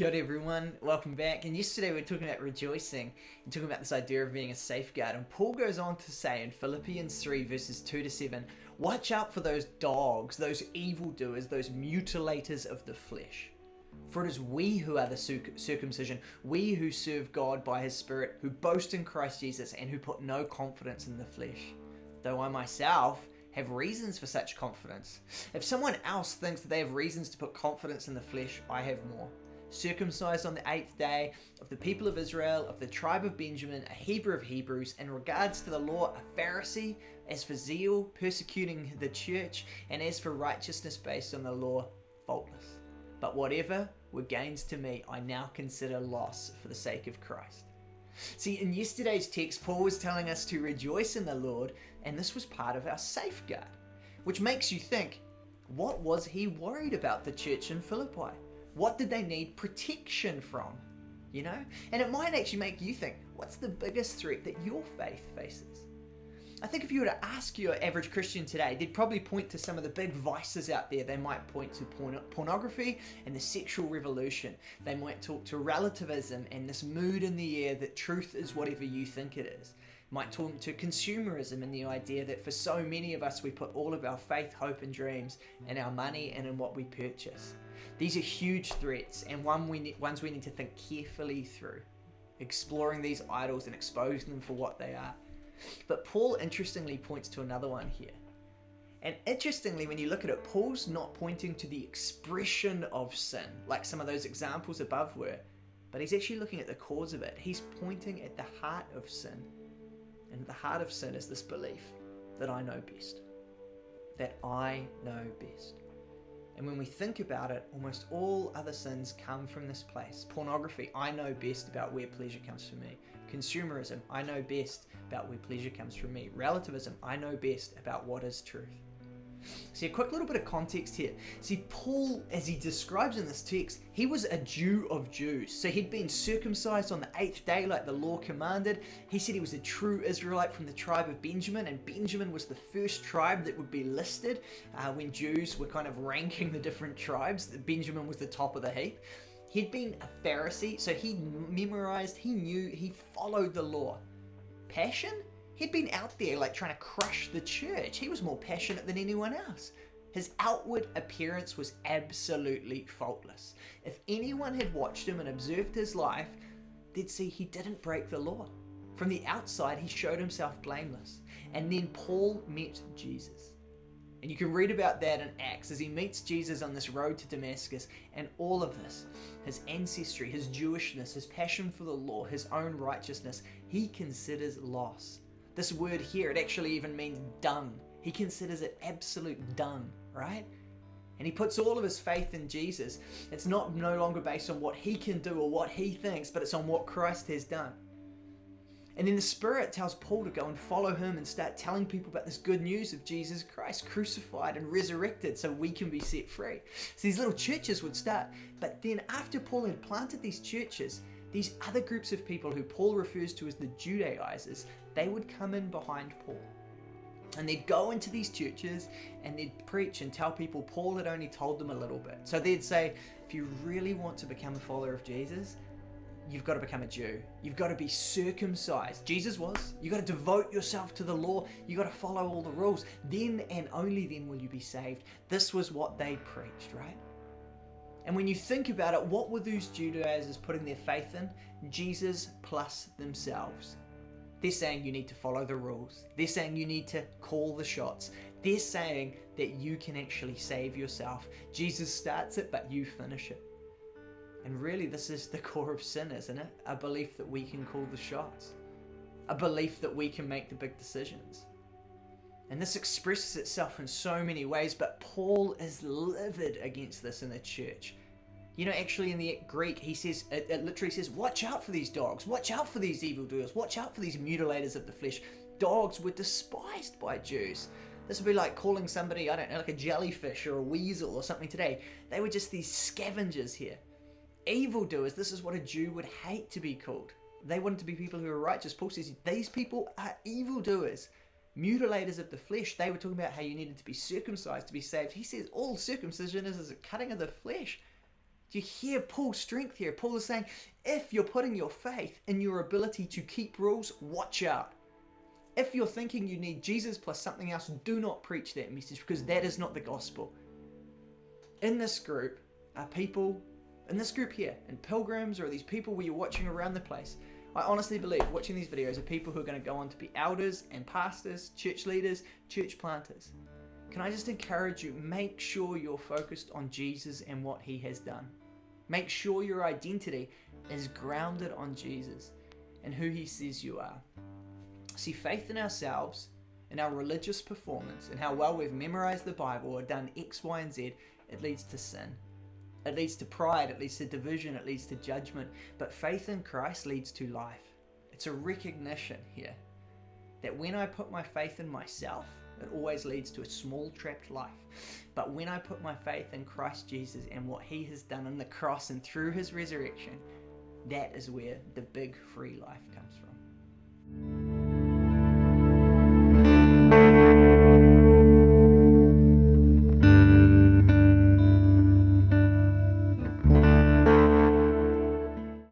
Kia ora everyone, welcome back. And yesterday we were talking about rejoicing and talking about this idea of being a safeguard. And Paul goes on to say in Philippians 3 verses 2 to 7, watch out for those dogs, those evildoers, those mutilators of the flesh. For it is we who are the circumcision, we who serve God by his Spirit, who boast in Christ Jesus and who put no confidence in the flesh. Though I myself have reasons for such confidence. If someone else thinks that they have reasons to put confidence in the flesh, I have more. Circumcised on the 8th day, of the people of Israel, of the tribe of Benjamin, a Hebrew of Hebrews, in regards to the law, a Pharisee, as for zeal, persecuting the church, and as for righteousness based on the law, faultless. But whatever were gains to me, I now consider loss for the sake of Christ. See, in yesterday's text, Paul was telling us to rejoice in the Lord, and this was part of our safeguard, which makes you think, what was he worried about the church in Philippi? What did they need protection from? You know? And it might actually make you think, what's the biggest threat that your faith faces? I think if you were to ask your average Christian today, they'd probably point to some of the big vices out there. They might point to pornography and the sexual revolution. They might talk to relativism and this mood in the air that truth is whatever you think it is. Might talk to consumerism and the idea that for so many of us, we put all of our faith, hope and dreams in our money and in what we purchase. These are huge threats and ones we need to think carefully through, exploring these idols and exposing them for what they are. But Paul interestingly points to another one here. And interestingly, when you look at it, Paul's not pointing to the expression of sin, like some of those examples above were, but he's actually looking at the cause of it. He's pointing at the heart of sin. And at the heart of sin is this belief that I know best. That I know best. And when we think about it, almost all other sins come from this place. Pornography, I know best about where pleasure comes from me. Consumerism, I know best about where pleasure comes from me. Relativism, I know best about what is truth. See, a quick little bit of context here. See, Paul, as he describes in this text, he was a Jew of Jews. So he'd been circumcised on the 8th day like the law commanded. He said he was a true Israelite from the tribe of Benjamin, and Benjamin was the first tribe that would be listed when Jews were kind of ranking the different tribes. Benjamin was the top of the heap. He'd been a Pharisee, so he memorized, he knew, he followed the law. Passion? He'd been out there like trying to crush the church. He was more passionate than anyone else. His outward appearance was absolutely faultless. If anyone had watched him and observed his life, they'd see he didn't break the law. From the outside, he showed himself blameless. And then Paul met Jesus. And you can read about that in Acts as he meets Jesus on this road to Damascus, and all of this, his ancestry, his Jewishness, his passion for the law, his own righteousness, he considers loss. This word here, it actually even means dung. He considers it absolute dung, right? And he puts all of his faith in Jesus. It's no longer based on what he can do or what he thinks, but it's on what Christ has done. And then the Spirit tells Paul to go and follow him and start telling people about this good news of Jesus Christ crucified and resurrected so we can be set free. So these little churches would start. But then after Paul had planted these churches, these other groups of people who Paul refers to as the Judaizers, they would come in behind Paul. And they'd go into these churches and they'd preach and tell people Paul had only told them a little bit. So they'd say, if you really want to become a follower of Jesus, you've got to become a Jew. You've got to be circumcised. Jesus was. You've got to devote yourself to the law. You've got to follow all the rules. Then and only then will you be saved. This was what they preached, right? And when you think about it, what were those Judaizers putting their faith in? Jesus plus themselves. They're saying you need to follow the rules. They're saying you need to call the shots. They're saying that you can actually save yourself. Jesus starts it, but you finish it. And really, this is the core of sin, isn't it? A belief that we can call the shots. A belief that we can make the big decisions. And this expresses itself in so many ways, but Paul is livid against this in the church. You know, actually in the Greek, he says, it literally says, watch out for these dogs, watch out for these evildoers, watch out for these mutilators of the flesh. Dogs were despised by Jews. This would be like calling somebody, I don't know, like a jellyfish or a weasel or something today. They were just these scavengers here. Evildoers, this is what a Jew would hate to be called. They wanted to be people who are righteous. Paul says, these people are evildoers. Mutilators of the flesh. They were talking about how you needed to be circumcised to be saved. He says all circumcision is a cutting of the flesh. Do you hear Paul's strength here? Paul is saying, if you're putting your faith in your ability to keep rules, watch out. If you're thinking you need Jesus plus something else, do not preach that message, because that is not the gospel. In this group are people, in this group here, in Pilgrims, or these people where you're watching around the place, I honestly believe watching these videos are people who are going to go on to be elders and pastors, church leaders, church planters. Can I just encourage you, make sure you're focused on Jesus and what he has done. Make sure your identity is grounded on Jesus and who he says you are. See, faith in ourselves, in our religious performance, and how well we've memorized the Bible or done X, Y, and Z, it leads to sin. It leads to pride, it leads to division, it leads to judgment. But faith in Christ leads to life. It's a recognition here that when I put my faith in myself, it always leads to a small trapped life. But when I put my faith in Christ Jesus and what he has done on the cross and through his resurrection, that is where the big free life comes from.